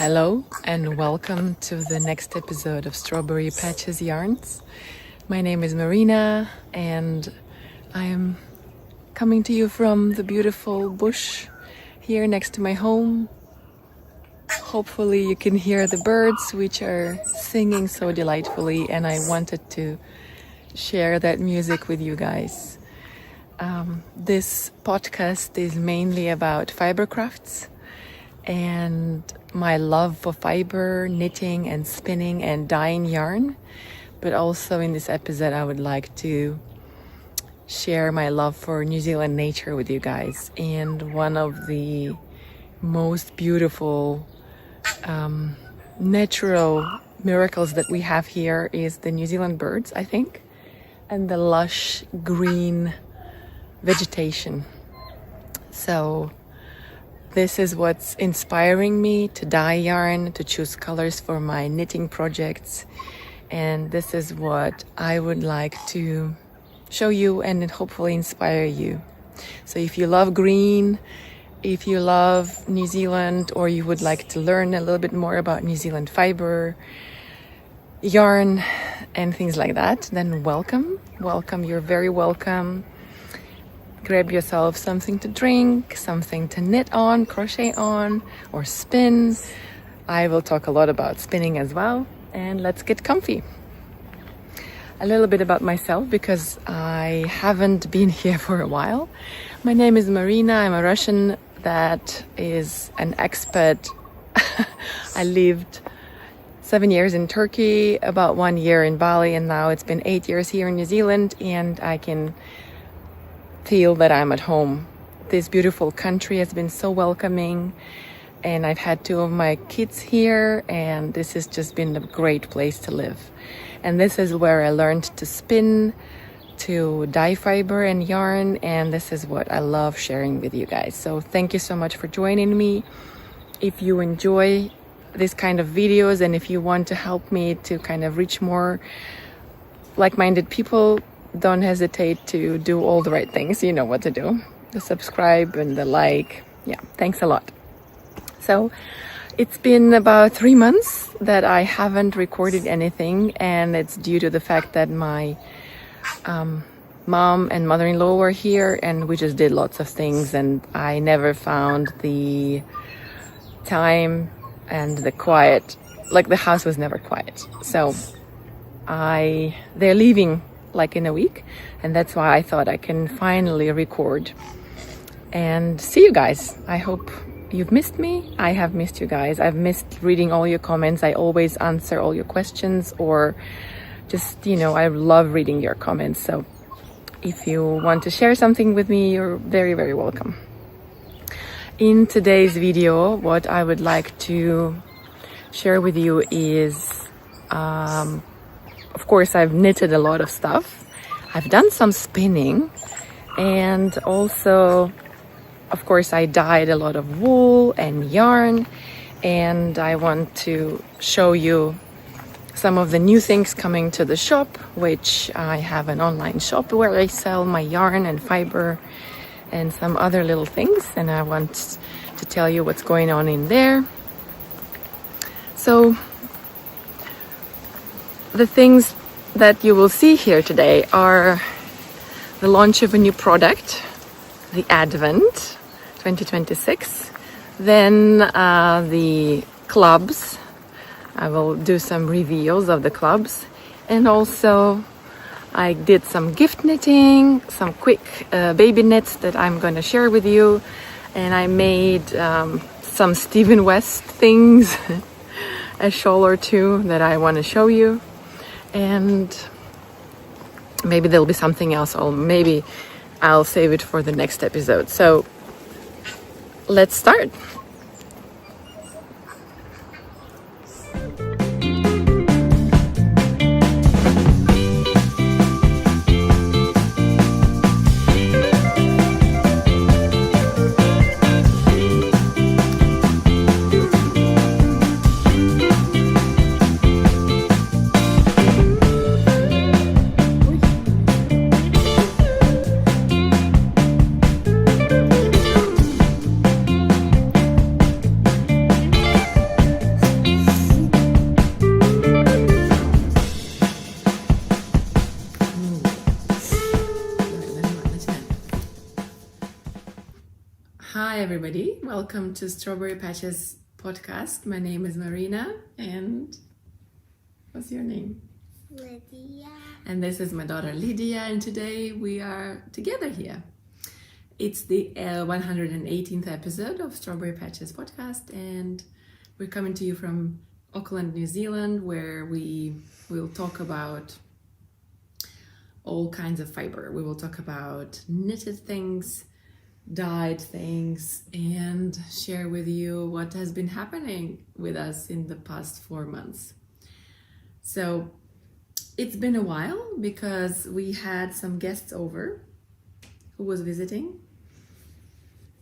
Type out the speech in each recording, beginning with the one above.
Hello and welcome to the next episode of Strawberry Patches Yarns. My name is Marina and I am coming to you from the beautiful bush here next to my home. Hopefully you can hear the birds which are singing so delightfully, and I wanted to share that music with you guys. This podcast is mainly about fiber crafts and my love for fiber, knitting and spinning and dyeing yarn. But also in this episode I would like to share my love for New Zealand nature with you guys. And one of the most beautiful natural miracles that we have here is the New Zealand birds, I think, and the lush green vegetation. So this is what's inspiring me to dye yarn, to choose colors for my knitting projects, and this is what I would like to show you and hopefully inspire you. So if you love green, if you love New Zealand, or you would like to learn a little bit more about New Zealand fiber, yarn and things like that, then welcome, you're very welcome. Grab yourself something to drink, something to knit on, crochet on, or spin. I will talk a lot about spinning as well, and let's get comfy. A little bit about myself, because I haven't been here for a while. My name is Marina. I'm a Russian that is an expat. I lived 7 years in Turkey, about 1 year in Bali, and now it's been 8 years here in New Zealand, and I can feel that I'm at home. This beautiful country has been so welcoming, and I've had 2 of my kids here, and this has just been a great place to live. And this is where I learned to spin, to dye fiber and yarn, and this is what I love sharing with you guys. So thank you so much for joining me. If you enjoy this kind of videos, and if you want to help me to kind of reach more like-minded people, don't hesitate to do all the right things. You know what to do. The subscribe and the like. Yeah, thanks a lot. So it's been about 3 months that I haven't recorded anything, and it's due to the fact that my mom and mother-in-law were here, and we just did lots of things, and I never found the time and the quiet. Like, the house was never quiet. So they're leaving like in a week, and that's why I thought I can finally record and see you guys. I hope you've missed me. I have missed you guys. I've missed reading all your comments. I always answer all your questions, or just, I love reading your comments. So if you want to share something with me, you're very, very welcome. In today's video, what I would like to share with you is of course, I've knitted a lot of stuff. I've done some spinning, and also, of course, I dyed a lot of wool and yarn, and I want to show you some of the new things coming to the shop, which I have an online shop where I sell my yarn and fiber and some other little things, and I want to tell you what's going on in there. So the things that you will see here today are the launch of a new product, the Advent 2026, then the clubs. I will do some reveals of the clubs, and also I did some gift knitting, some quick baby knits that I'm going to share with you, and I made some Stephen West things, a shawl or 2 that I want to show you. And maybe there'll be something else, or maybe I'll save it for the next episode. So let's start. Hi everybody, welcome to Strawberry Patches podcast. My name is Marina and what's your name? Lidia. And this is my daughter Lidia, and today we are together here. It's the 118th episode of Strawberry Patches podcast, and we're coming to you from Auckland, New Zealand, where we will talk about all kinds of fiber. We will talk about knitted things, dyed things, and share with you what has been happening with us in the past 4 months. So it's been a while because we had some guests over who was visiting.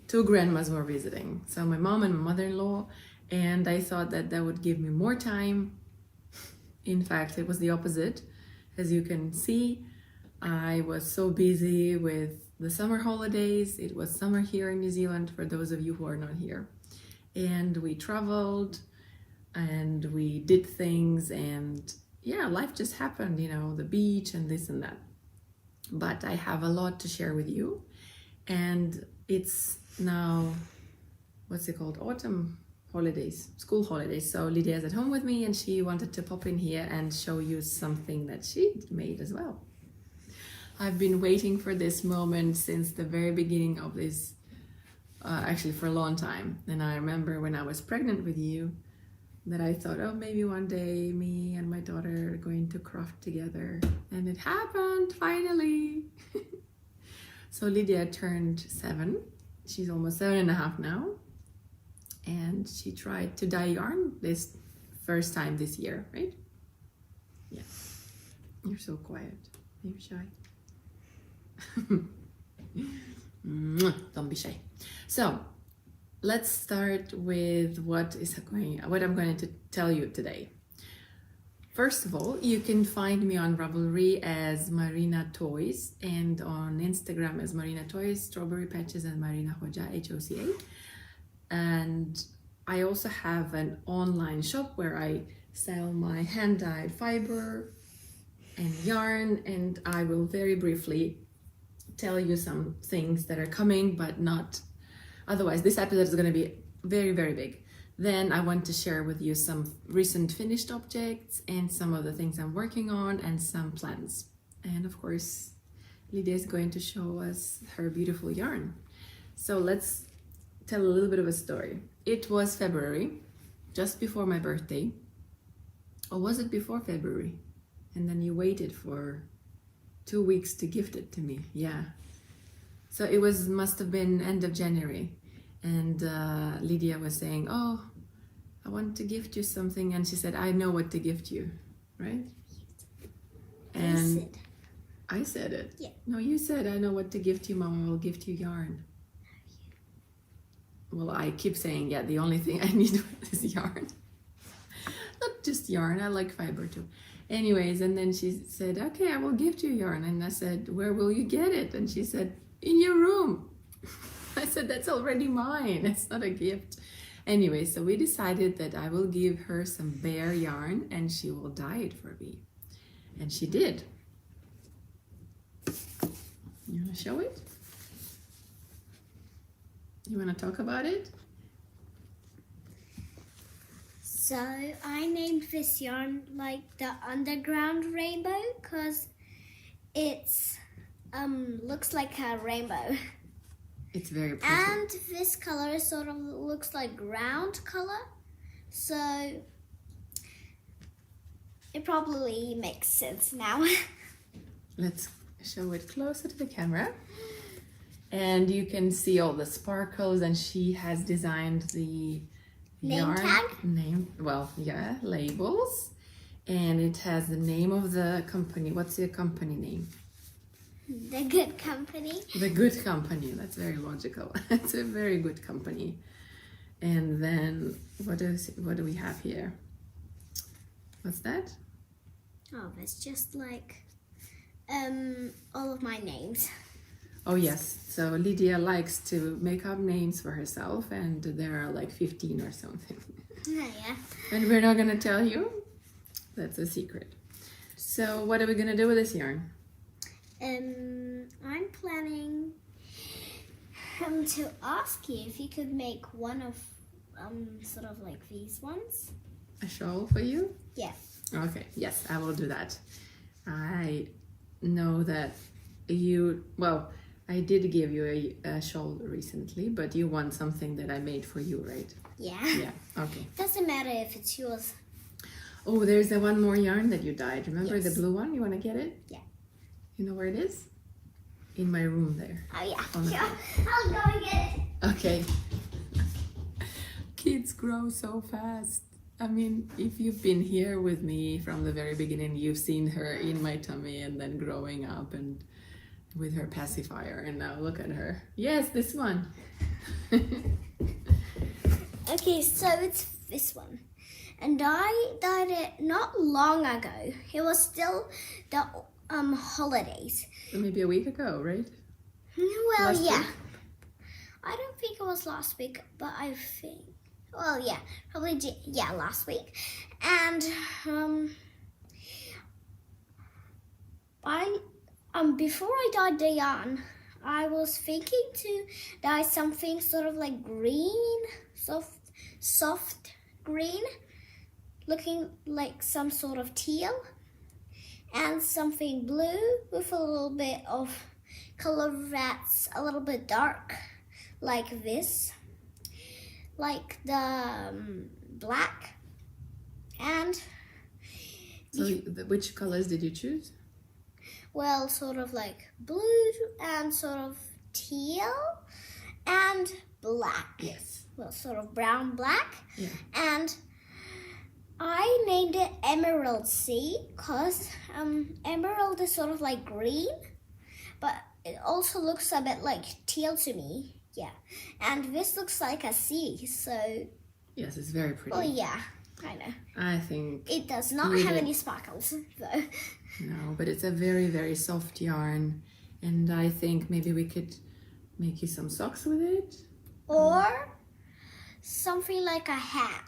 2 grandmas were visiting, so my mom and my mother-in-law, and I thought that that would give me more time. In fact, it was the opposite. As you can see, I was so busy with the summer holidays. It was summer here in New Zealand for those of you who are not here. And we traveled and we did things, and yeah, life just happened, you know, the beach and this and that. But I have a lot to share with you, and it's now, what's it called? Autumn holidays, school holidays. So Lidia is at home with me and she wanted to pop in here and show you something that she made as well. I've been waiting for this moment since the very beginning of this, actually for a long time. And I remember when I was pregnant with you that I thought, oh, maybe one day me and my daughter are going to craft together. And it happened, finally. So Lidia turned 7. She's almost 7.5 now. And she tried to dye yarn this first time this year, right? Yeah. You're so quiet. Are you shy? Don't be shy. So let's start with what I'm going to tell you today. First of all, you can find me on Ravelry as MarinaToys and on Instagram as MarinaToys, Strawberry Patches, and Marina Hoja, Hoca. And I also have an online shop where I sell my hand-dyed fiber and yarn, and I will very briefly tell you some things that are coming, but not otherwise. This episode is going to be very, very big. Then I want to share with you some recent finished objects and some of the things I'm working on and some plans. And of course, Lidia is going to show us her beautiful yarn. So let's tell a little bit of a story. It was February, just before my birthday. Or was it before February? And then you waited for 2 weeks to gift it to me. Yeah. So it must have been end of January. And Lidia was saying, oh, I want to gift you something. And she said, I know what to gift you, right? And I said it. Yeah. No, you said, I know what to gift you, Mama. I will gift you yarn. Well, I keep saying, yeah, the only thing I need is yarn. Not just yarn, I like fiber too. Anyways, and then she said, okay, I will gift you yarn. And I said, where will you get it? And she said, in your room. I said, that's already mine. It's not a gift. Anyway, so we decided that I will give her some bare yarn and she will dye it for me. And she did. You want to show it? You want to talk about it? So I named this yarn like the underground rainbow because it's looks like a rainbow. It's very pretty. And this color sort of looks like ground color, so it probably makes sense now. Let's show it closer to the camera. And you can see all the sparkles, and she has designed the Name tag? Labels. And it has the name of the company. What's your company name? The Good Company. The Good Company. That's very logical. It's a very good company. And then what do we have here? What's that? Oh, that's just like all of my names. Oh yes, so Lidia likes to make up names for herself, and there are like 15 or something. Yeah. And we're not gonna tell you. That's a secret. So what are we gonna do with this yarn? I'm planning to ask you if you could make one of sort of like these ones. A shawl for you? Yeah. Okay, yes, I will do that. I know that I did give you a shawl recently, but you want something that I made for you, right? Yeah. Yeah, okay. Doesn't matter if it's yours. Oh, there's the one more yarn that you dyed. Remember Yes. the blue one? You want to get it? Yeah. You know where it is? In my room there. Oh yeah. On the Sure. I'll go and get it. Okay. Kids grow so fast. I mean, if you've been here with me from the very beginning, you've seen her in my tummy and then growing up and with her pacifier, and now look at her. Yes, this one. Okay, so it's this one. And I dyed it not long ago. It was still the holidays. Maybe a week ago, right? Well, Last yeah. week? I don't think it was last week, but I think, well, yeah, probably, last week. And before I dyed the yarn, I was thinking to dye something sort of like green, soft green, looking like some sort of teal, and something blue with a little bit of color that's a little bit dark, like this, like the black. And So, which colors did you choose? well, sort of like blue and sort of teal and black. Yes. Well, sort of brown black. Yeah. And I named it Emerald Sea because emerald is sort of like green, but it also looks a bit like teal to me. Yeah. And this looks like a sea, so Yes, it's very pretty. well, yeah, I know. I think It does not You have did. any sparkles, though. no, but it's a very, very soft yarn, and I think maybe we could make you some socks with it. Or something like a hat.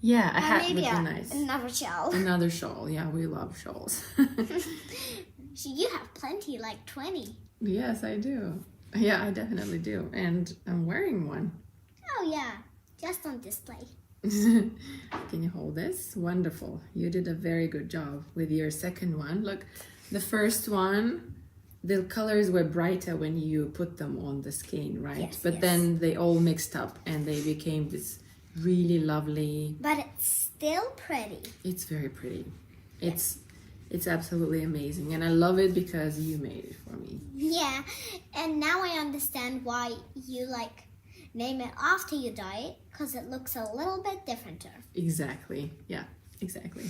Yeah, a Or hat would maybe be nice. another shawl. Another shawl. Yeah, we love shawls. So you have plenty, like 20. Yes, I do. Yeah, I definitely do. And I'm wearing one. Oh yeah, just on display. Can you hold this? Wonderful. You did a very good job with your second one. Look, the first one, the colors were brighter when you put them on the skein, right? Yes, but yes. then they all mixed up and they became this really lovely. But it's still pretty. It's very pretty. It's absolutely amazing, and I love it because you made it for me. Yeah, and now I understand why you name it after you dye it, because it looks a little bit differenter. Exactly. Yeah, exactly.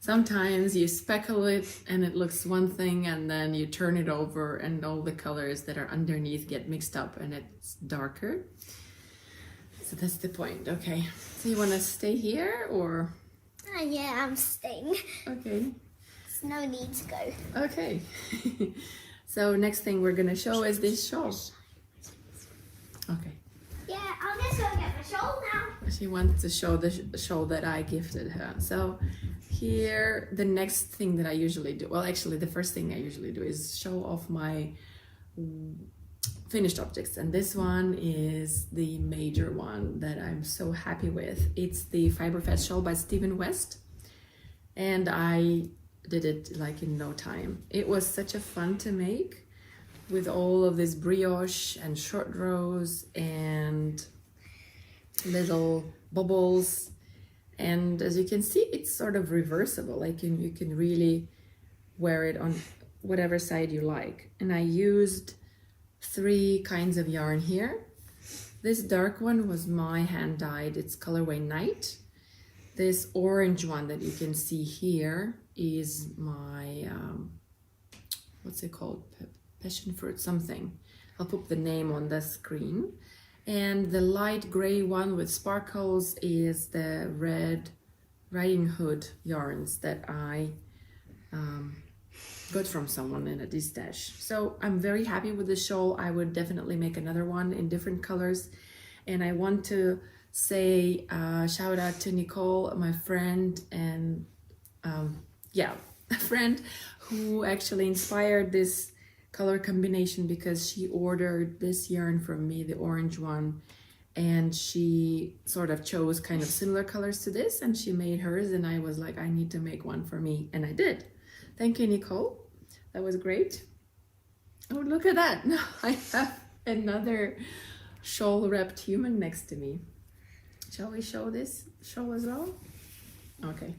Sometimes you speckle it and it looks one thing, and then you turn it over and all the colors that are underneath get mixed up and it's darker. So that's the point. Okay. So you want to stay here or? Yeah, I'm staying. Okay. There's no need to go. Okay. So next thing we're going to show is this shawl. Okay. Yeah, I'll just go get the shawl now. She wants to show the shawl that I gifted her. So here, the next thing that I usually do, well, actually the first thing I usually do is show off my finished objects. And this one is the major one that I'm so happy with. It's the Fiber Fest shawl by Stephen West. And I did it like in no time. It was such a fun to make with all of this brioche and short rows and little bubbles. And as you can see, it's sort of reversible. Like you can really wear it on whatever side you like. And I used 3 kinds of yarn here. This dark one was my hand dyed. It's colorway Night. This orange one that you can see here is my, what's it called? Passion fruit something. I'll put the name on the screen. And the light gray one with sparkles is the Red Riding Hood yarns that I got from someone in a distash. So I'm very happy with the shawl. I would definitely make another one in different colors. And I want to say shout out to Nicole, my friend, and a friend who actually inspired this color combination because she ordered this yarn from me, the orange one, and she sort of chose kind of similar colors to this, and she made hers, and I was like, I need to make one for me, and I did. Thank you, Nicole. That was great. Oh, look at that. Now I have another shawl wrapped human next to me. Shall we show this shawl as well? Okay.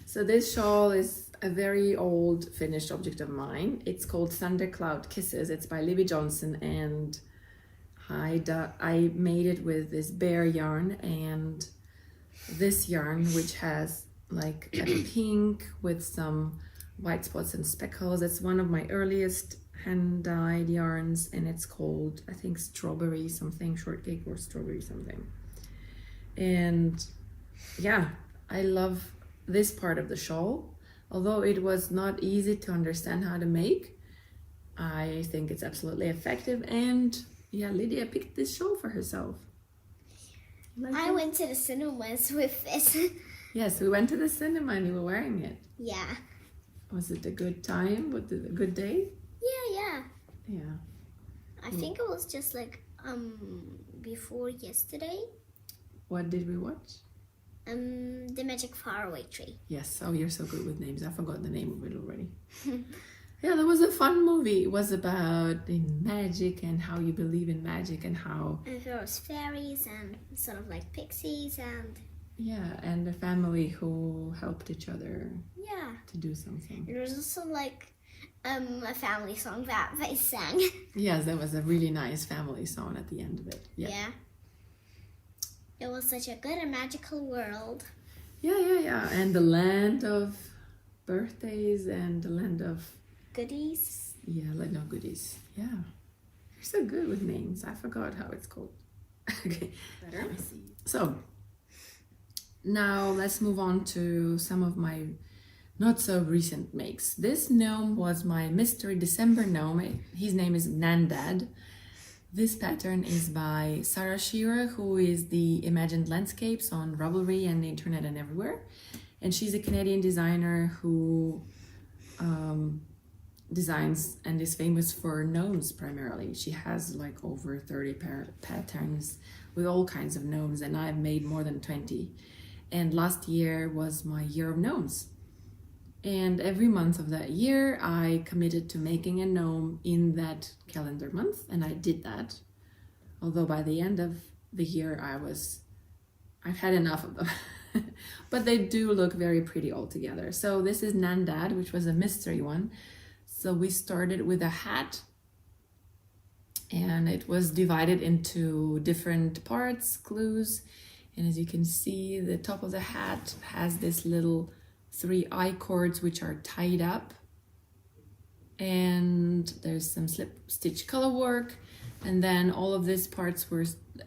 So this shawl is a very old finished object of mine. It's called Thundercloud Kisses. It's by Libby Johnson, and I made it with this bear yarn and this yarn, which has like a pink with some white spots and speckles. It's one of my earliest hand-dyed yarns, and it's called, I think, strawberry something, shortcake or strawberry something. And yeah, I love this part of the shawl. Although it was not easy to understand how to make, I think it's absolutely effective. And yeah, Lydia picked this shawl for herself. I went to the cinemas with this. Yes, we went to the cinema and you were wearing it. Yeah. Was it a good time? Was it a good day? Yeah. Yeah. I think it was just like before yesterday. What did we watch? The Magic Faraway Tree. Yes. Oh, you're so good with names. I forgot the name of it already. Yeah, that was a fun movie. It was about magic and how you believe in magic and how... And there was fairies and sort of like pixies and... Yeah, and a family who helped each other to do something. There was also like a family song that they sang. Yes, there was a really nice family song at the end of it. Yeah. It was such a good and magical world. Yeah. And the land of birthdays and the land of... Goodies. Yeah, like no goodies. Yeah. You're so good with names. I forgot how it's called. Okay. Let me see. So, now let's move on to some of my not so recent makes. This gnome was my Mystery December gnome. His name is Nandad. This pattern is by Sarah Shearer, who is the Imagined Landscapes on Ravelry and the internet and everywhere. And she's a Canadian designer who designs and is famous for gnomes primarily. She has like over 30 patterns with all kinds of gnomes, and I've made more than 20. And last year was my year of gnomes. And every month of that year, I committed to making a gnome in that calendar month, and I did that. Although by the end of the year, I've had enough of them. But they do look very pretty all together. So this is Nandad, which was a mystery one. So we started with a hat, and it was divided into different parts, clues. And as you can see, the top of the hat has this little 3 eye cords which are tied up, and there's some slip stitch color work, and then all of these parts were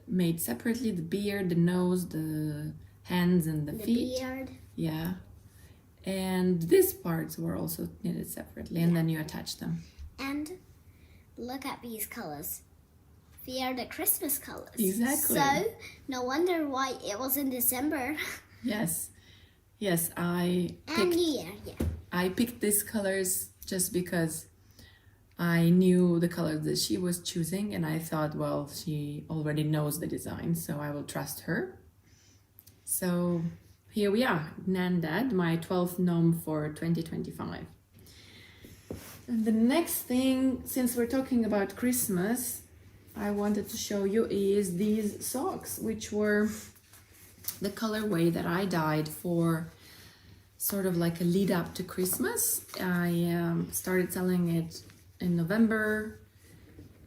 made separately: the beard, the nose, the hands, and the feet. Beard. Yeah. And these parts were also knitted separately, and then you attach them. And look at these colors. They are the Christmas colors. Exactly. So no wonder why it was in December. Yes, I picked these colors just because I knew the colors that she was choosing, and I thought, well, she already knows the design, so I will trust her. So here we are, Nandad, my 12th gnome for 2025. And the next thing, since we're talking about Christmas, I wanted to show you is these socks, which were the colorway that I dyed for sort of like a lead up to Christmas. I started selling it in November,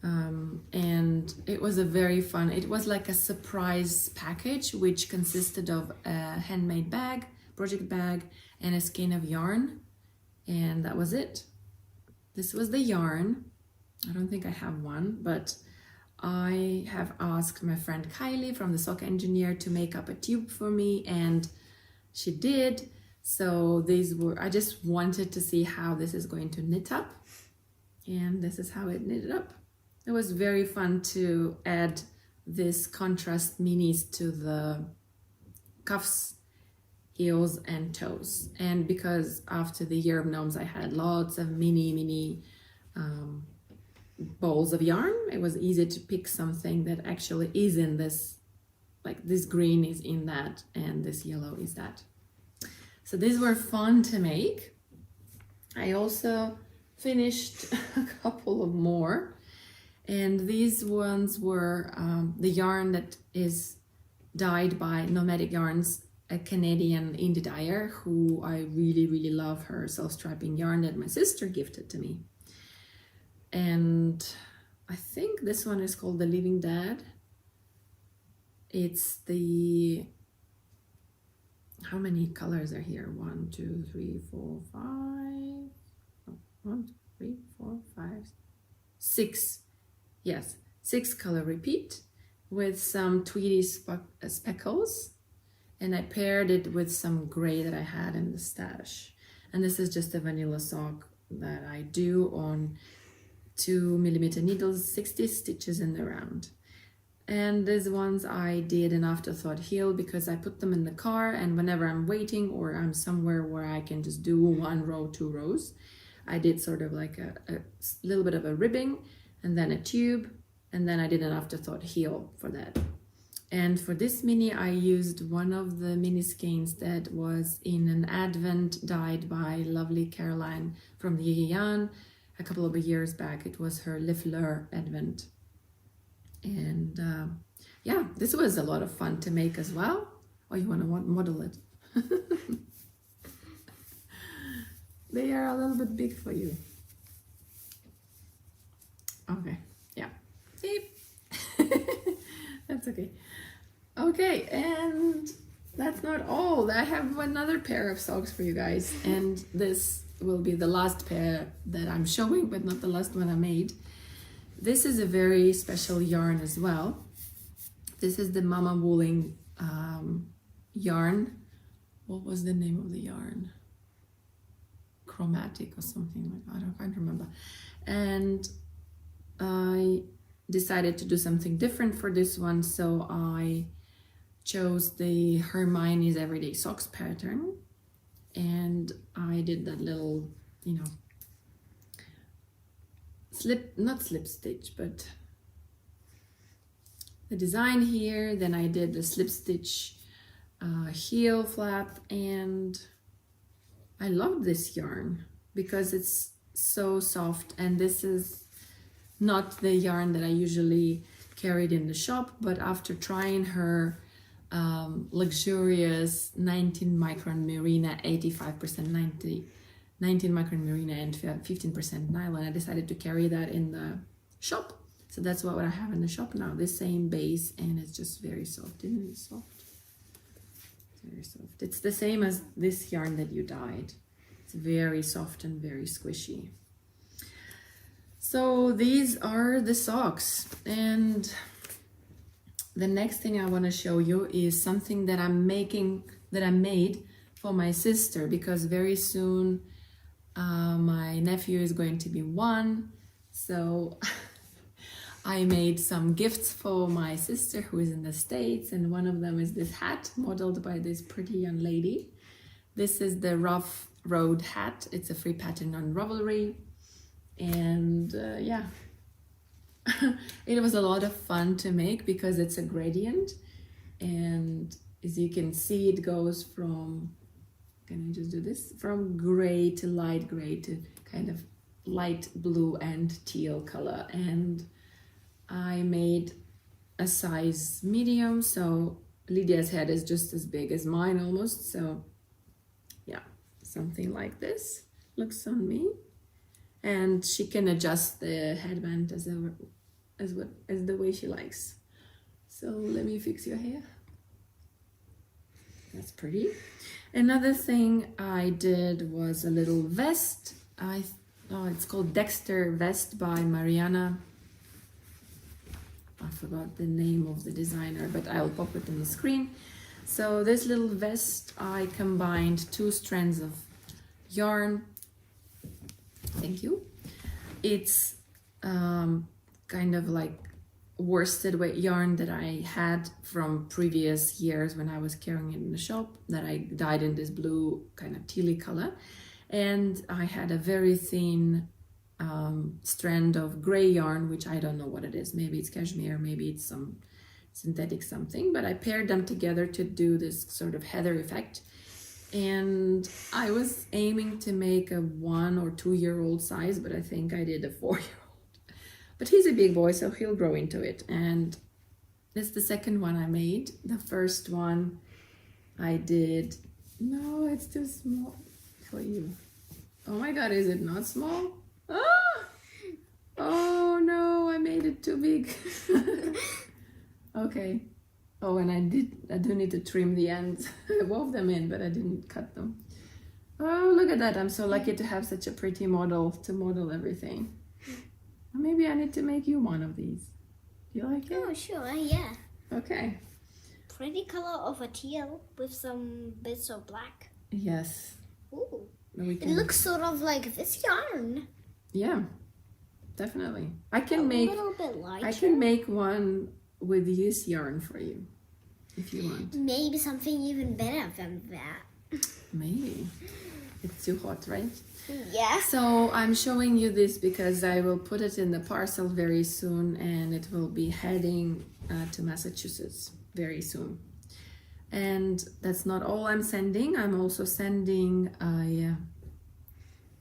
and it was a very fun, it was like a surprise package which consisted of a handmade bag, project bag, and a skein of yarn, and that was it. This was the yarn. I don't think I have one, but I have asked my friend Kylie from the Sock Engineer to make up a tube for me, and she did. So these were, I just wanted to see how this is going to knit up, and this is how it knitted up. It was very fun to add this contrast minis to the cuffs, heels, and toes. And because after the year of gnomes, I had lots of mini balls of yarn. It was easy to pick something that actually is in this, like this green is in that and this yellow is that. So these were fun to make. I also finished a couple of more, and these ones were the yarn that is dyed by Nomadic Yarns, a Canadian indie dyer who I really love her self-striping yarn that my sister gifted to me. And I think this one is called The Living Dad. It's the, how many colors are here? 1, 2, 3, 4, 5. Oh, 1, 2, 3, 4, 5, 6. Yes, 6 color repeat with some tweedy speckles. And I paired it with some gray that I had in the stash. And this is just a vanilla sock that I do on 2mm needles, 60 stitches in the round. And these ones I did an afterthought heel because I put them in the car, and whenever I'm waiting or I'm somewhere where I can just do 1 row, 2 rows, I did sort of like a little bit of a ribbing and then a tube, and then I did an afterthought heel for that. And for this mini, I used one of the mini skeins that was in an advent dyed by lovely Caroline from the Yarn a couple of years back. It was her Le Fleur advent. And yeah, this was a lot of fun to make as well. Or you want to model it? They are a little bit big for you. Okay, yeah. Beep. That's okay. Okay, and that's not all. I have another pair of socks for you guys, and this will be the last pair that I'm showing, but not the last one I made. This is a very special yarn as well. This is the Mama Wooling yarn. What was the name of the yarn? Chromatic or something like that. I can't remember. And I decided to do something different for this one, so I chose the Hermione's Everyday Socks pattern, and I did that little, you know, not slip stitch, but the design here. Then I did the slip stitch heel flap, and I love this yarn because it's so soft, and this is not the yarn that I usually carried in the shop, but after trying her luxurious 19 micron merino, 85% 19 micron merino and 15% nylon, I decided to carry that in the shop. So that's what I have in the shop now, the same base, and it's just very soft. Isn't it soft? It's very soft. It's the same as this yarn that you dyed. It's very soft and very squishy. So these are the socks, and the next thing I want to show you is something that I made for my sister, because very soon my nephew is going to be 1. So I made some gifts for my sister who is in the States, and one of them is this hat modeled by this pretty young lady. This is the Rough Road hat. It's a free pattern on Ravelry. And yeah, it was a lot of fun to make because it's a gradient, and as you can see, it goes from, can I just do this, from gray to light gray to kind of light blue and teal color. And I made a size medium, so Lydia's head is just as big as mine almost. So yeah, something like this looks on me. And she can adjust the headband as the way she likes. So let me fix your hair. That's pretty. Another thing I did was a little vest. It's called Dexter Vest by Marina. I forgot the name of the designer, but I'll pop it on the screen. So this little vest, I combined 2 strands of yarn. Thank you. It's kind of like worsted weight yarn that I had from previous years when I was carrying it in the shop, that I dyed in this blue kind of tealy color. And I had a very thin strand of gray yarn, which I don't know what it is. Maybe it's cashmere, maybe it's some synthetic something, but I paired them together to do this sort of heather effect. And I was aiming to make a 1 or 2 year old size, but I think I did a 4-year-old. But he's a big boy, so he'll grow into it. And this is the second one I made. The first one I did, no, it's too small for you. Oh my God, is it not small? Ah! Oh no, I made it too big. Okay. Oh, and I do need to trim the ends. I wove them in, but I didn't cut them. Oh, look at that. I'm so lucky to have such a pretty model to model everything. Maybe I need to make you one of these. Do you like it? Oh, sure, yeah. Okay. Pretty color of a teal with some bits of black. Yes. Ooh. It looks sort of like this yarn. Yeah, definitely. I can a make little bit lighter. I can make one with this yarn for you if you want. Maybe something even better than that. Maybe. It's too hot, right? Yeah. So I'm showing you this because I will put it in the parcel very soon, and it will be heading to Massachusetts very soon. And that's not all I'm sending. I'm also sending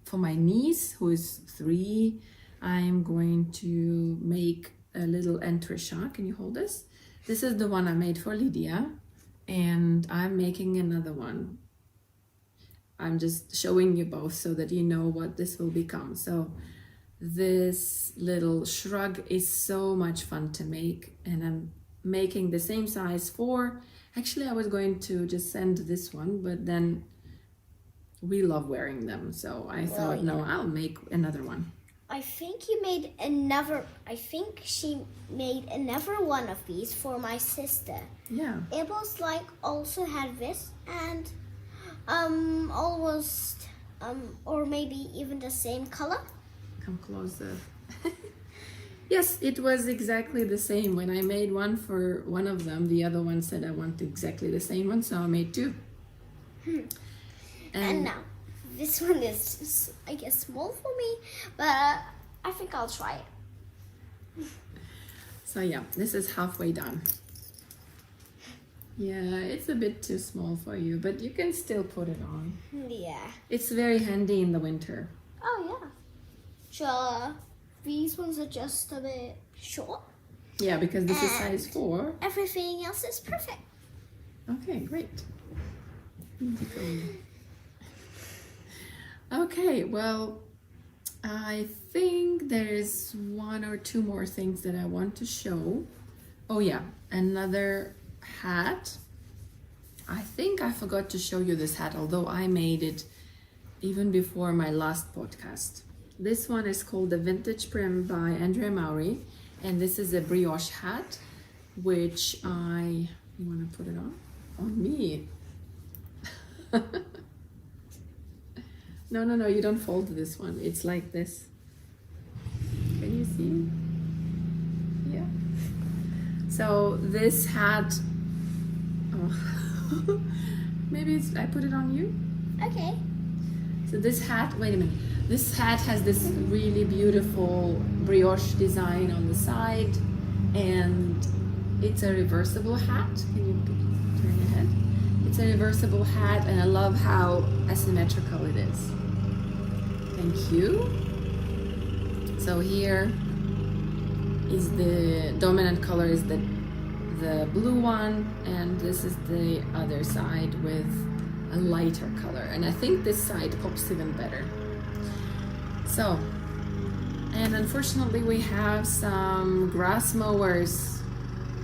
for my niece, who is 3, I'm going to make a little entrechat. Can you hold this? This is the one I made for Lidia, and I'm making another one. I'm just showing you both so that you know what this will become. So this little shrug is so much fun to make, and I'm making the same size for, actually I was going to just send this one, but then we love wearing them, so I thought, no, I'll make another one. I think she made another one of these for my sister. Yeah. It was like also had this and almost or maybe even the same color. Come closer. Yes, it was exactly the same. When I made one for one of them, the other one said I want exactly the same one, so I made 2. And now this one is, I guess, small for me, but I think I'll try it. So yeah, this is halfway done. Yeah, it's a bit too small for you, but you can still put it on. Yeah. It's very handy in the winter. Oh yeah. Sure. These ones are just a bit short. Yeah, because this is size 4. Everything else is perfect. Okay, great. Okay, well, I think there's 1 or 2 more things that I want to show. Oh yeah, another hat. I think I forgot to show you this hat, although I made it even before my last podcast. This one is called the Vintage Prim by Andrea Mowry, and this is a brioche hat, which you want to put it on? On me. No, you don't fold this one. It's like this. Can you see? Yeah. So this hat, oh, maybe I put it on you? Okay. So this hat, wait a minute. This hat has this really beautiful brioche design on the side, and it's a reversible hat. Can you turn your head? It's a reversible hat, and I love how asymmetrical it is. Thank you. So here is the dominant color is the blue one, and this is the other side with a lighter color. And I think this side pops even better. So, and unfortunately we have some grass mowers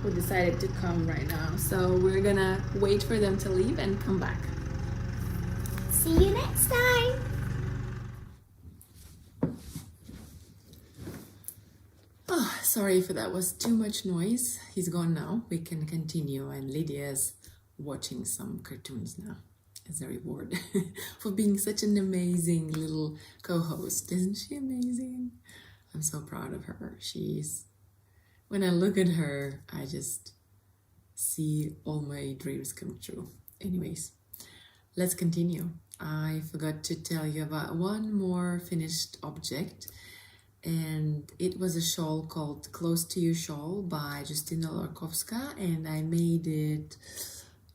who decided to come right now. So we're gonna wait for them to leave and come back. See you next time. Oh, sorry if that was too much noise. He's gone now. We can continue, and Lydia's watching some cartoons now as a reward for being such an amazing little co-host. Isn't she amazing? I'm so proud of her. When I look at her, I just see all my dreams come true. Anyways, let's continue. I forgot to tell you about one more finished object. and it was a shawl called Close to You Shawl by Justyna Lorkowska, and I made it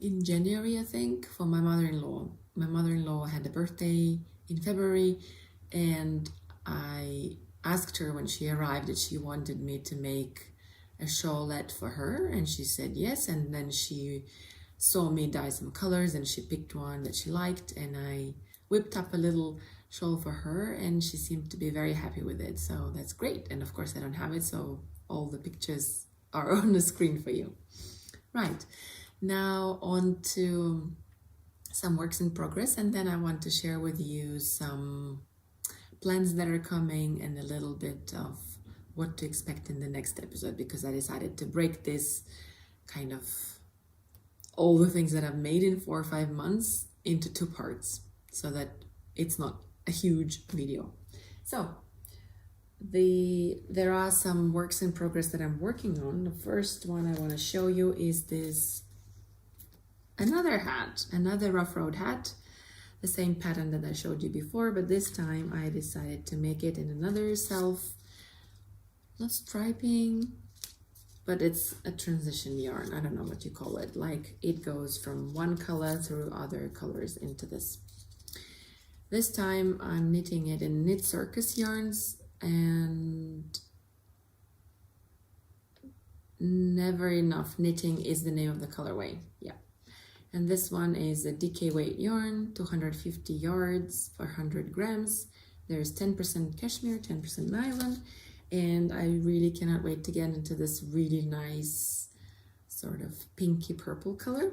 in January, I think, for my mother-in-law. My mother-in-law had a birthday in February, and I asked her when she arrived that she wanted me to make a shawlette for her, and she said yes, and then she saw me dye some colors and she picked one that she liked, and I whipped up a little shawl for her, and she seemed to be very happy with it, so that's great. And of course I don't have it, so all the pictures are on the screen for you. Right, now on to some works in progress, and then I want to share with you some plans that are coming and a little bit of what to expect in the next episode, because I decided to break this kind of all the things that I've made in 4 or 5 months into 2 parts, so that it's not a huge video. So there are some works in progress that I'm working on. The first one I want to show you is this another hat, another rough road hat, the same pattern that I showed you before, but this time I decided to make it in another not striping, but it's a transition yarn. I don't know what you call it. Like it goes from one color through other colors into this. This time I'm knitting it in Knit Circus yarns, and Never Enough Knitting is the name of the colorway. Yeah. And this one is a DK weight yarn, 250 yards for 100 grams. There's 10% cashmere, 10% nylon, and I really cannot wait to get into this really nice sort of pinky purple color.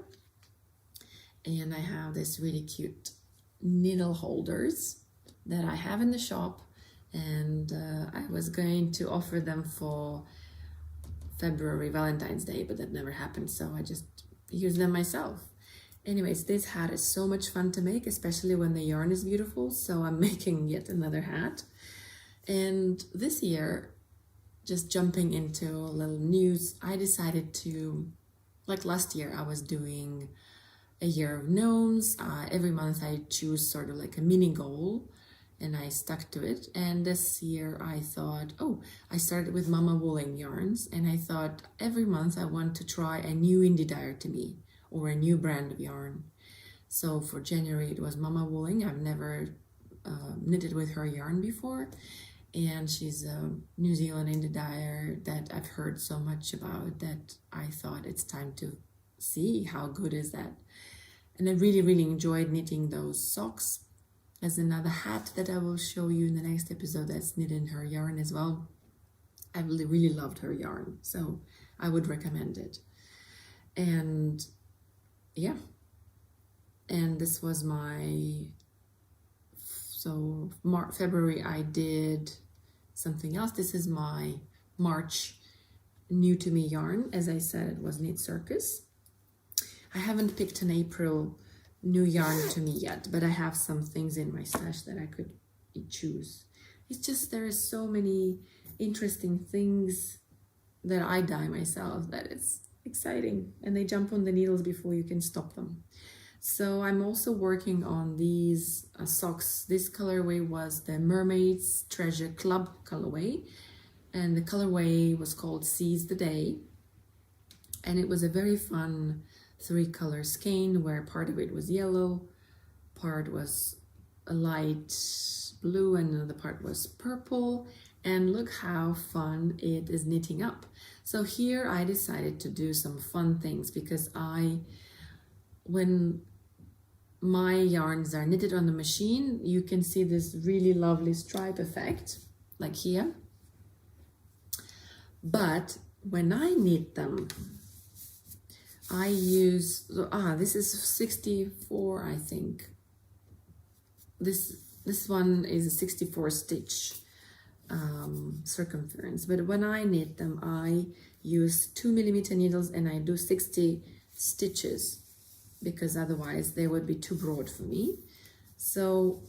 And I have this really cute needle holders that I have in the shop, and I was going to offer them for February Valentine's Day, but that never happened, so I just used them myself. Anyways, this hat is so much fun to make, especially when the yarn is beautiful, so I'm making yet another hat. And this year, just jumping into a little news, I decided to, like last year, I was doing a year of gnomes. Every month I choose sort of like a mini goal, and I stuck to it. And this year I thought, I started with Mama Wooling yarns, and I thought every month I want to try a new indie dyer to me, or a new brand of yarn. So for January it was Mama Wooling. I've never knitted with her yarn before, and she's a New Zealand indie dyer that I've heard so much about that I thought it's time to see how good is that. And I really enjoyed knitting those socks. There's another hat that I will show you in the next episode that's knitted in her yarn as well. I really loved her yarn, so I would recommend it. And yeah, and this was February I did something else. This is my March new to me yarn. As I said, it was Knit Circus. I haven't picked an April new yarn to me yet, but I have some things in my stash that I could choose. It's just there are so many interesting things that I dye myself that it's exciting, and they jump on the needles before you can stop them. So I'm also working on these socks. This colorway was the Mermaid's Treasure Club colorway, and the colorway was called Seize the Day, and it was a very fun 3-color skein where part of it was yellow, part was a light blue, and another part was purple. And look how fun it is knitting up. So here I decided to do some fun things, because when my yarns are knitted on the machine, you can see this really lovely stripe effect, like here. But when I knit them, I use, this is 64, I think. This one is a 64 stitch circumference, but when I knit them I use 2mm needles, and I do 60 stitches because otherwise they would be too broad for me. So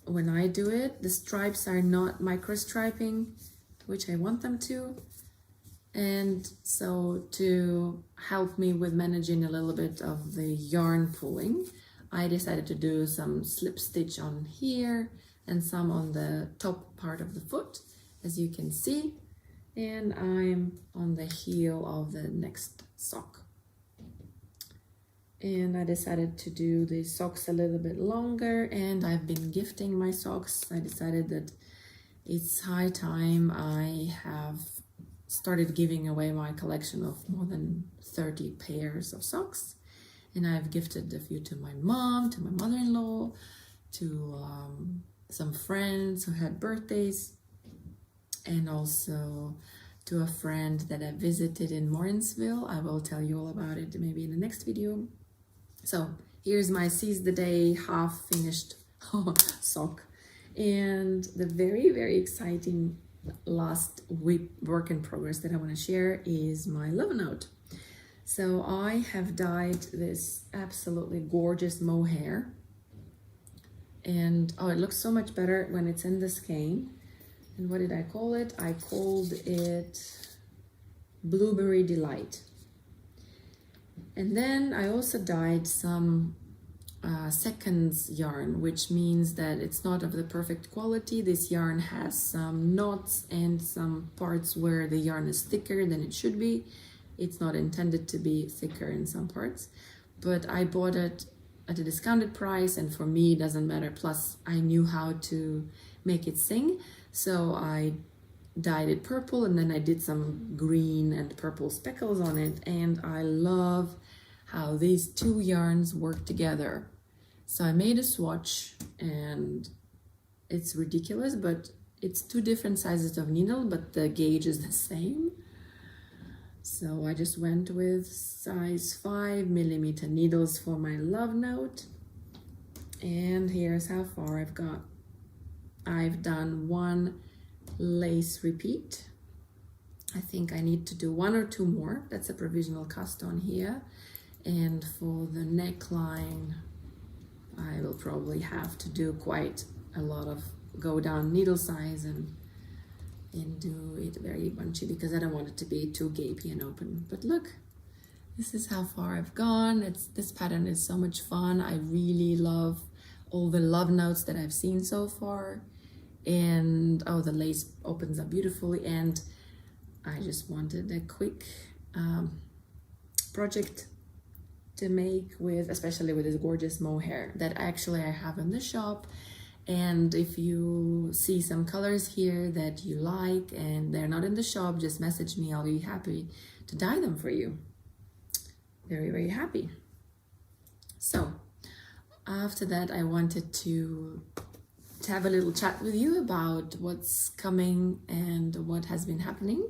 when I do it, the stripes are not micro striping, which I want them to. And so to help me with managing a little bit of the yarn pulling, I decided to do some slip stitch on here and some on the top part of the foot. as you can see, and I'm on the heel of the next sock. And I decided to do the socks a little bit longer, and I've been gifting my socks. I decided that it's high time I have started giving away my collection of more than 30 pairs of socks. And I've gifted a few to my mom, to my mother-in-law, to some friends who had birthdays, and also to a friend that I visited in Morrinsville. I will tell you all about it maybe in the next video. So here's my seize the day half finished sock. And the very, very exciting last work in progress that I want to share is my love note. So I have dyed this absolutely gorgeous mohair, and oh, it looks so much better when it's in the skein. And what did I call it? I called it Blueberry Delight. And then I also dyed some seconds yarn, which means that it's not of the perfect quality. This yarn has some knots and some parts where the yarn is thicker than it should be. It's not intended to be thicker in some parts, but I bought it at a discounted price, and for me it doesn't matter. Plus I knew how to make it sing, so I dyed it purple, and then I did some green and purple speckles on it, and I love how these two yarns work together. So I made a swatch, and it's ridiculous, but it's two different sizes of needle, but the gauge is the same. So I just went with size 5mm needles for my love note. And here's how far I've got. I've done one lace repeat. I think I need to do one or two more. That's a provisional cast on here. And for the neckline, I will probably have to do quite a lot of go down needle size and do it very bunchy, because I don't want it to be too gapey and open. But look, this is how far I've gone. This pattern is so much fun. I really love all the love notes that I've seen so far. And oh, the lace opens up beautifully, and I just wanted a quick project to make with, especially with this gorgeous mohair that actually I have in the shop. And if you see some colors here that you like and they're not in the shop, just message me. I'll be happy to dye them for you. Very, very happy. So after that, I wanted to have a little chat with you about what's coming and what has been happening.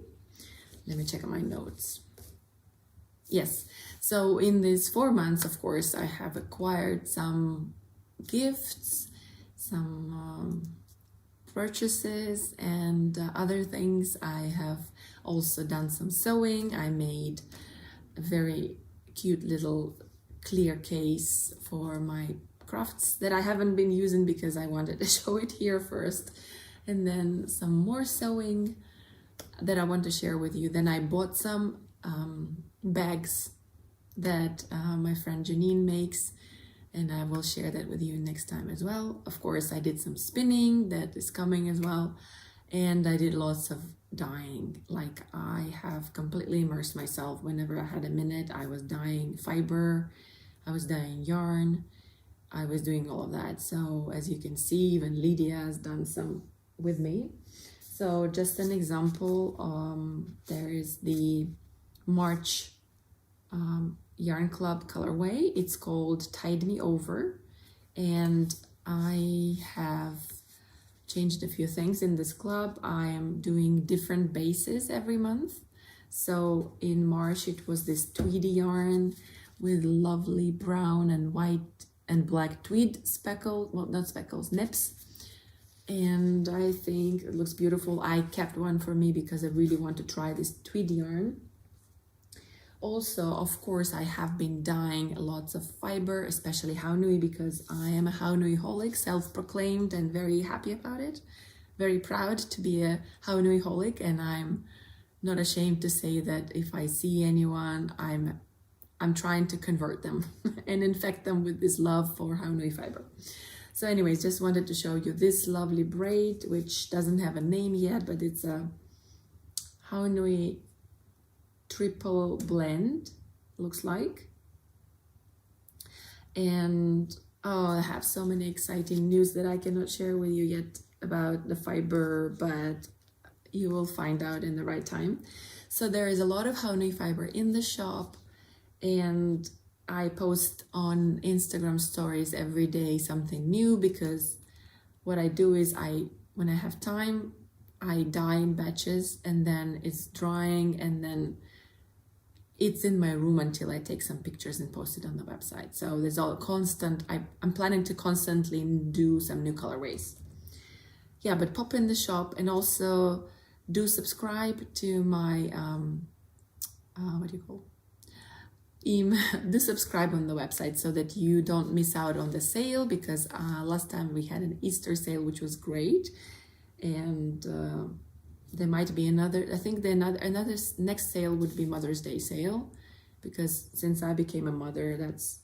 Let me check on my notes. Yes, so in these 4 months, of course, I have acquired some gifts, some purchases, and other things. I have also done some sewing. I made a very cute little clear case for my crafts that I haven't been using because I wanted to show it here first, and then some more sewing that I want to share with you. Then I bought some bags that my friend Janine makes, and I will share that with you next time as well. Of course, I did some spinning that is coming as well, and I did lots of dyeing. Like, I have completely immersed myself. Whenever I had a minute, I was dyeing fiber, I was dyeing yarn, I was doing all of that. So as you can see, even Lidia has done some with me. So just an example, there is the March Yarn Club colorway. It's called Tide Me Over, and I have changed a few things in this club. I am doing different bases every month. So in March it was this tweedy yarn with lovely brown and white and black tweed speckles, well, not speckles, nips, and I think it looks beautiful. I kept one for me because I really want to try this tweed yarn. Also, of course, I have been dyeing lots of fiber, especially Haunui, because I am a Haunui-holic, self-proclaimed, and very happy about it. Very proud to be a Haunui-holic, and I'm not ashamed to say that if I see anyone, I'm trying to convert them and infect them with this love for Haunui fiber. So anyways, just wanted to show you this lovely braid, which doesn't have a name yet, but it's a Haunui triple blend, looks like. And oh, I have so many exciting news that I cannot share with you yet about the fiber, but you will find out in the right time. So there is a lot of Haunui fiber in the shop, and I post on Instagram stories every day something new, because what I do is when I have time, I dye in batches, and then it's drying, and then it's in my room until I take some pictures and post it on the website. So there's all constant, I'm planning to constantly do some new colorways. Yeah, but pop in the shop, and also do subscribe to my, what do you call? Do subscribe on the website so that you don't miss out on the sale, because last time we had an Easter sale, which was great. And there might be another, I think another next sale would be Mother's Day sale, because since I became a mother, that's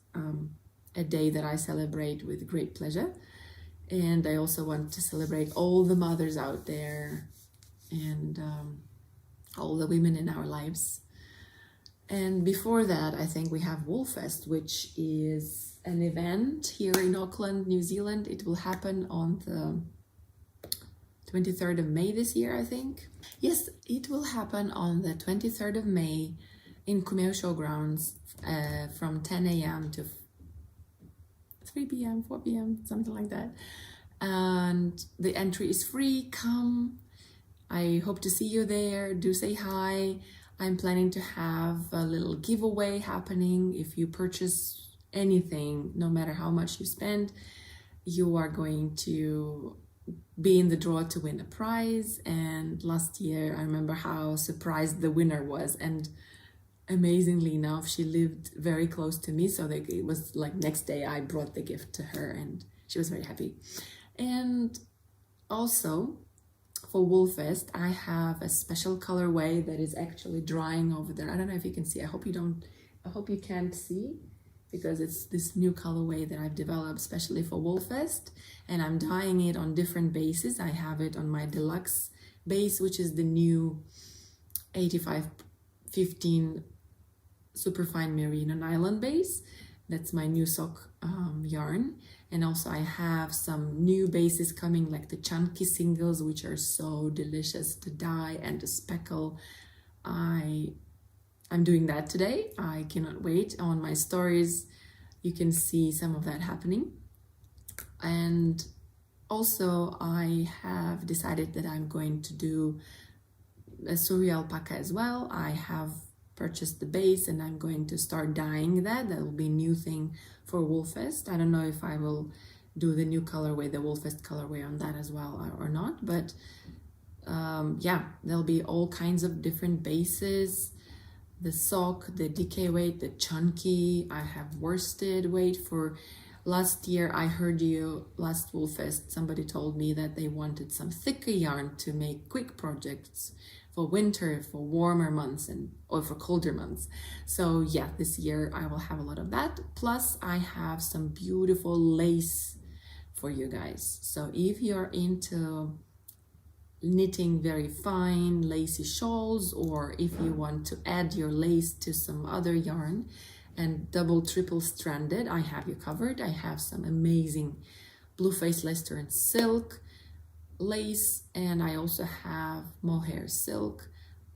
a day that I celebrate with great pleasure. And I also want to celebrate all the mothers out there, and all the women in our lives. And before that, I think we have Woolfest, which is an event here in Auckland, New Zealand. It will happen on the 23rd of May this year, I think. Yes, it will happen on the 23rd of May in Kumeo Showgrounds from 10 a.m. to 3 p.m., 4 p.m., something like that. And the entry is free. Come. I hope to see you there. Do say hi. I'm planning to have a little giveaway happening. If you purchase anything, no matter how much you spend, you are going to be in the draw to win a prize. And last year, I remember how surprised the winner was. And amazingly enough, she lived very close to me. So it was like next day I brought the gift to her, and she was very happy. And also, for Woolfest, I have a special colorway that is actually drying over there. I don't know if you can see. I hope you can't see, because it's this new colorway that I've developed specially for Woolfest, and I'm dyeing it on different bases. I have it on my deluxe base, which is the new 8515 superfine merino nylon base. That's my new sock yarn. And also I have some new bases coming, like the chunky singles, which are so delicious to dye and to speckle. I'm doing that today. I cannot wait. On my stories, you can see some of that happening. And also I have decided that I'm going to do a Suri alpaca as well. I have purchased the base, and I'm going to start dyeing that. That will be a new thing for Woolfest. I don't know if I will do the new colorway, the Woolfest colorway, on that as well or not, but yeah, there'll be all kinds of different bases. The sock, the DK weight, the chunky. I have worsted weight for last year. I heard you last Woolfest, somebody told me that they wanted some thicker yarn to make quick projects for winter, for warmer months, or for colder months. So yeah, this year I will have a lot of that. Plus I have some beautiful lace for you guys. So if you're into knitting very fine lacy shawls, or if you want to add your lace to some other yarn and double, triple stranded, I have you covered. I have some amazing blue face Leicester and silk lace, and I also have mohair silk,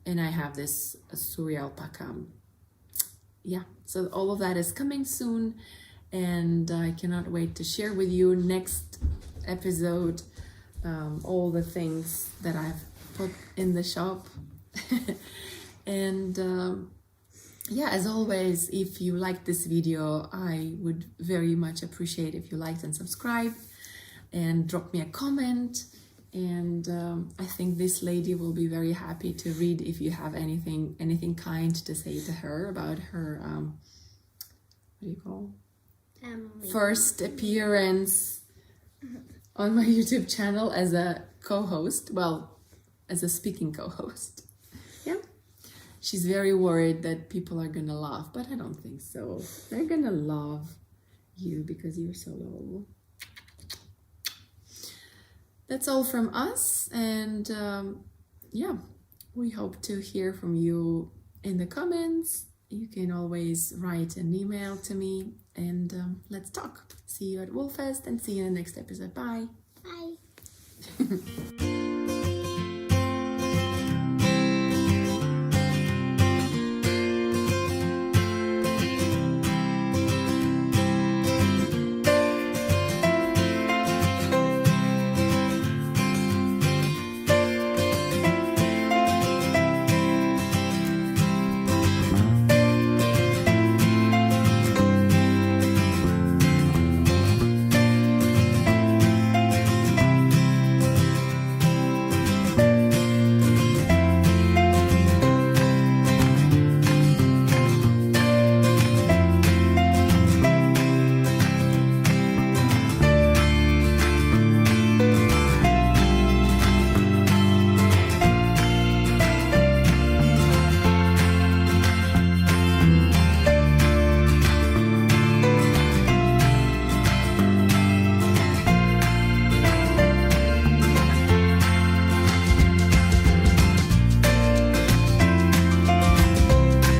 and I have this Suri alpaca. Yeah, so all of that is coming soon, and I cannot wait to share with you next episode all the things that I've put in the shop. And yeah, as always, if you liked this video, I would very much appreciate if you liked and subscribed and drop me a comment. And I think this lady will be very happy to read if you have anything kind to say to her about her what do you call first appearance on my YouTube channel as a co-host, well, as a speaking co-host. Yeah, she's very worried that people are gonna laugh, but I don't think so. They're gonna love you because you're so lovable. that's all from us, and yeah, we hope to hear from you in the comments. You can always write an email to me, and let's talk. See you at Woolfest, and see you in the next episode. Bye. Bye.